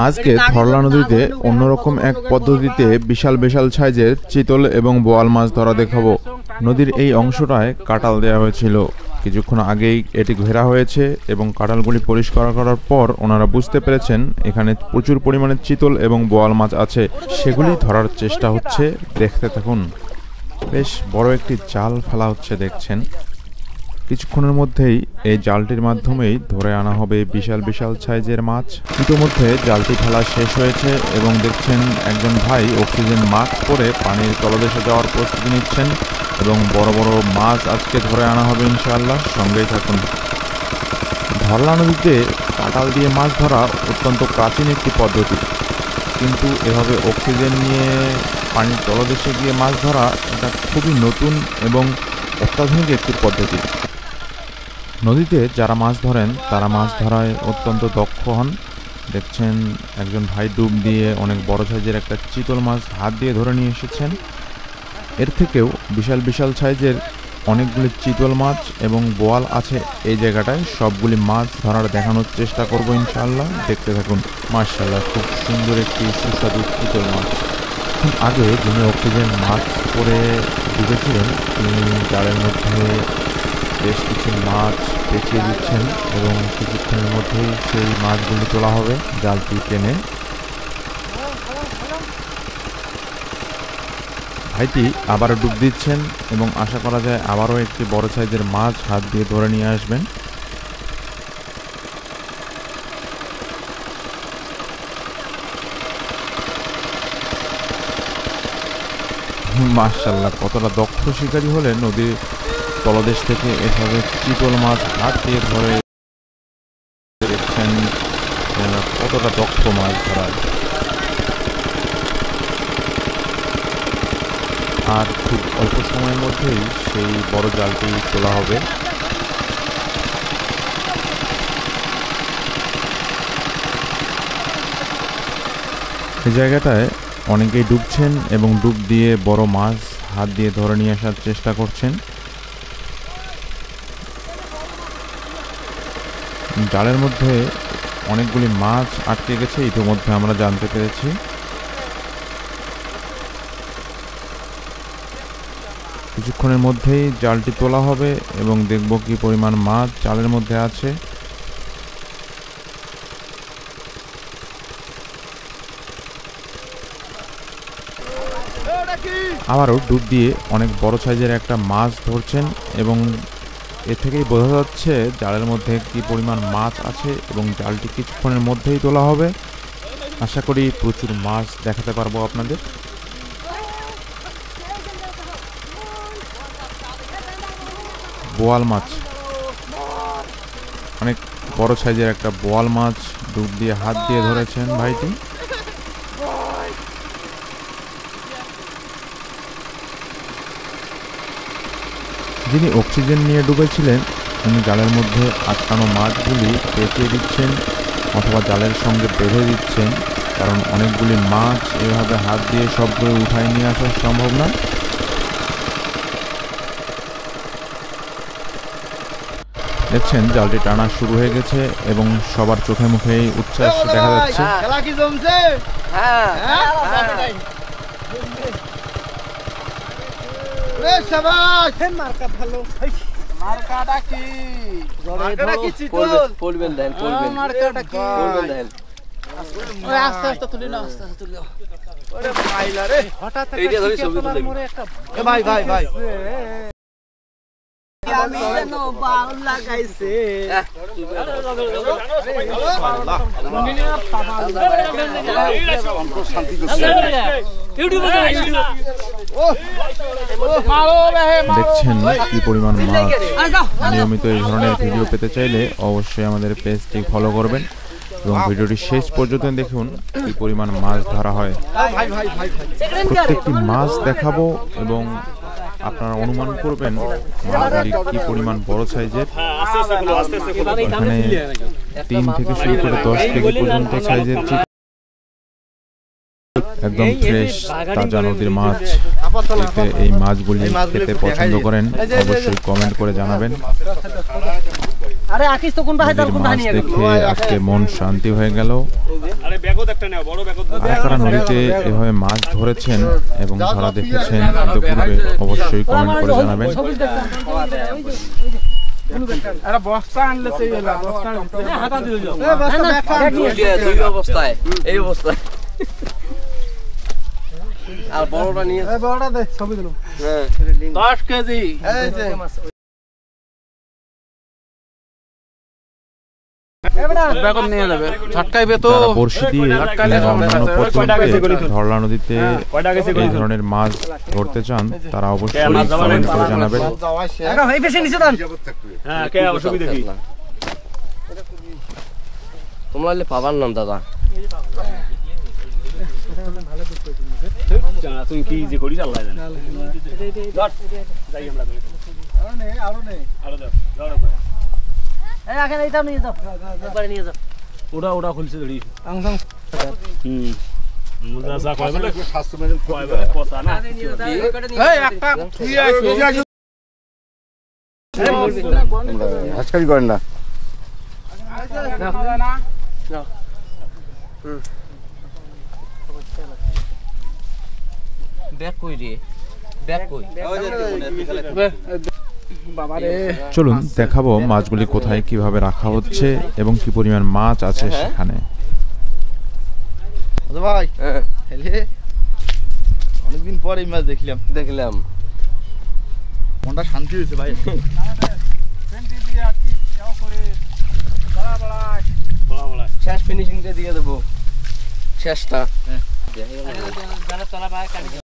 আজকে ধরলা নদীতে অন্যরকম এক পদ্ধতিতে বিশাল বিশাল সাইজের চিতল এবং বোয়াল মাছ ধরা দেখাবো। নদীর এই অংশটায় কাটাল দেওয়া হয়েছিল, কিছুক্ষণ আগেই এটি ঘেরা হয়েছে এবং কাটালগুলি পরিষ্কার করার পর ওনারা বুঝতে পেরেছেন এখানে প্রচুর পরিমাণে চিতল এবং বোয়াল মাছ আছে, সেগুলি ধরার চেষ্টা হচ্ছে। দেখতে থাকুন। বেশ বড় একটি জাল ফেলা হচ্ছে দেখছেন। কিছুক্ষণের মধ্যেই এই জালটির মাধ্যমেই ধরে আনা হবে বিশাল বিশাল সাইজের মাছ। ইতিমধ্যে জালটি ফেলা শেষ হয়েছে এবং দেখছেন একজন ভাই অক্সিজেন মাস্ক পরে পানির তলদেশে যাওয়ার প্রস্তুতি নিচ্ছেন এবং বড় বড় মাছ আজকে ধরে আনা হবে ইনশাআল্লাহ। সঙ্গেই থাকুন। ধরলা নদীতে কাটাল দিয়ে মাছ ধরা অত্যন্ত প্রাচীন একটি পদ্ধতি, কিন্তু এভাবে অক্সিজেন নিয়ে পানির তলদেশে গিয়ে মাছ ধরা এটা খুবই নতুন এবং অত্যাধুনিক একটি পদ্ধতি। নদীতে যারা মাছ ধরেন তারা মাছ ধরায় অত্যন্ত দক্ষ হন। দেখছেন একজন ভাই ডুব দিয়ে অনেক বড় সাইজের একটা চিতল মাছ হাত দিয়ে ধরে নিয়ে এসেছেন। এর থেকেও বিশাল বিশাল সাইজের অনেকগুলি চিতল মাছ এবং বোয়াল আছে এই জায়গাটায়। সবগুলি মাছ ধরার দেখানোর চেষ্টা করব ইনশাআল্লাহ। দেখতে থাকুন। মাশাআল্লাহ, খুব সুন্দর একটি সুস্বাদু চিতল মাছ। এখন আগে যিনি অক্সিজেন মাস্ক পরে ডুবেছিলেন তিনি জালের মধ্যে বেশ কিছু মাছ পেঁচিয়ে দিচ্ছেন এবং কিছুক্ষণের মধ্যেই সেই মাছগুলি তোলা হবে জালটি টেনে। ভাইটি আবারও ডুব দিচ্ছেন এবং আশা করা যায় আবারও একটি বড় সাইজের মাছ হাত দিয়ে ধরে নিয়ে আসবেন। মাশাআল্লাহ, কতটা দক্ষ শিকারী হলে নদীর তলদেশ থেকে এভাবে চিতল মাছ হাত দিয়ে ধরে। দেখছেন কতটা দক্ষ মাছ ধরার। আর খুব অল্প সময়ের মধ্যেই সেই বড় জালটি তোলা হবে। এই জায়গাটায় অনেকেই ডুবছেন এবং ডুব দিয়ে বড় মাছ হাত দিয়ে ধরে নিয়ে আসার চেষ্টা করছেন। জালের মধ্যে অনেকগুলি মাছ আটকে গেছে ইতিমধ্যে আমরা জানতে পেরেছি। কিছুক্ষণের মধ্যেই জালটি তোলা হবে এবং দেখব কি পরিমাণ মাছ জালের মধ্যে আছে। আবারও ডুব দিয়ে অনেক বড় সাইজের একটা মাছ ধরছেন এবং এ থেকেই বোঝা যাচ্ছে জালের মধ্যে কি পরিমাণ মাছ আছে এবং জালটি কিছুক্ষণের মধ্যেই তোলা হবে। আশা করি প্রচুর মাছ দেখাতে পারবো আপনাদের। বোয়াল মাছ, অনেক বড় সাইজের একটা বোয়াল মাছ ডুব দিয়ে হাত দিয়ে ধরেছেন ভাইটি। যিনি অক্সিজেন নিয়ে ডুবেছিলেন তিনি জালের মধ্যে আটকানো মাছগুলি পেঁচিয়ে দিচ্ছেন অথবা জালের সঙ্গে বেঁধে দিচ্ছেন, কারণ অনেকগুলি মাছ এভাবে হাত দিয়ে সবগুলো উঠায় নিয়ে আসা সম্ভব না। দেখছেন জালটি টানা শুরু হয়ে গেছে এবং সবার চোখে মুখেই উচ্ছ্বাস দেখা যাচ্ছে। দেখছেন কি পরিমাণ মাছ। নিয়মিত এই ধরনের ভিডিও পেতে চাইলে অবশ্যই আমাদের পেজটি ফলো করবেন এবং ভিডিওটি শেষ পর্যন্ত দেখুন কি পরিমাণ মাছ ধরা হয়। প্রত্যেকটি মাছ দেখাবো এবং আপনারা অনুমান করবেন মাছগুলি কি পরিমাণ বড় সাইজের। এখানে 3 থেকে শুরু করে 10 কেজি পর্যন্ত সাইজের একদম ফ্রেশ তাজা নদীর মাছ। এতে এই মাছগুলি খেতে পছন্দ করেন অবশ্যই কমেন্ট করে জানাবেন। নদীর মাছ দেখে আজকে মন শান্তি হয়ে গেল। আর কারা নদীতে এভাবে মাছ ধরেছেন এবং ধরা দেখেছেন ইতিপূর্বে অবশ্যই কমেন্ট করে জানাবেন। আর বড়টা নিয়ে বড়টা দে ছবি দিলাম 10 কেজি এই যে বেকন নিয়ে যাবে ছটকাইবে তো বর্ষি দিয়ে অন্যান্য পদ্ধতিতে ধরলা নদীতে এই ধরনের মাছ ধরতে চান তারা অবশ্যই কমেন্ট করে জানাবেন। এই বেশি নিচে দান হ্যাঁ কে অসুবিধা কি তোমরা এলে পাবার নাম দাদা তুই কি যে করিস আল্লাহ জানে যাই আমরা আরো নেই এই আগে এইটা নিয়ে যাও একবারে নিয়ে যাও ওটা খুলছে ধরি আংসাং মুজা সা কয় বলে 700 মেল কয় বলে পচা না এই একটা তুই আইছিস আজকাল করেন না না ব্যাগ কই রে ব্যাগ কই চলুন দেখাবো মাছগুলি কোথায় কিভাবে রাখা হচ্ছে এবং কি পরিমাণ মাছ আছে সেখানে। ভাই অনেকদিন পর এই মাছ দেখলাম মনটা শান্তি হয়েছে ভাই। শেষ ফিনিশিংটা দিয়ে দেবো শেষটা